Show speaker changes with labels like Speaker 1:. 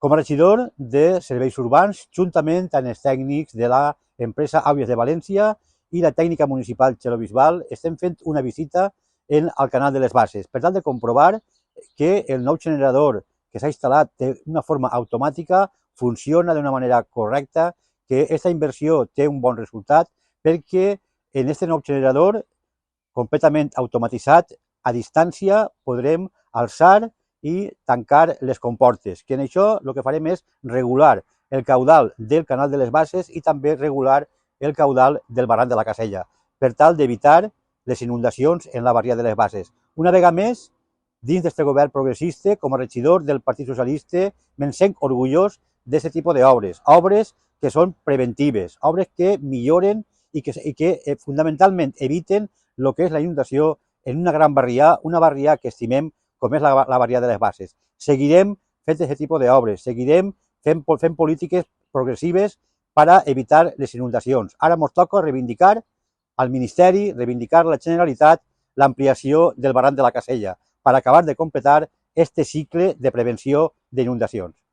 Speaker 1: Com a regidor de Serveis Urbans, juntament amb els tècnics de l'empresa Àvies de València i la tècnica municipal Xero-Bisbal, estem fent una visita al canal de les Basses per tal de comprovar que el nou generador que s'ha instal·lat d'una forma automàtica funciona d'una manera correcta, que aquesta inversió té un bon resultat perquè en aquest nou generador completament automatitzat, a distància podrem alçar i tancar les comportes, que en això el que farem és regular el caudal del canal de les Basses i també regular el caudal del barranc de la Casella, per tal d'evitar les inundacions en la barriada de les Basses. Una vegada més, dins d'aquest govern progressista, com a regidor del Partit Socialista, me'n sent orgullós d'aquest tipus d'obres, obres que són preventives, obres que milloren i que fundamentalment eviten el que és la inundació en una gran barrià, una barrià que estimem com és la barrià de les Basses. Seguirem fent aquest tipus d'obres, seguirem fent polítiques progressives per a evitar les inundacions. Ara ens toca reivindicar al Ministeri, reivindicar a la Generalitat l'ampliació del barranc de la Casella per acabar de completar aquest cicle de prevenció d'inundacions.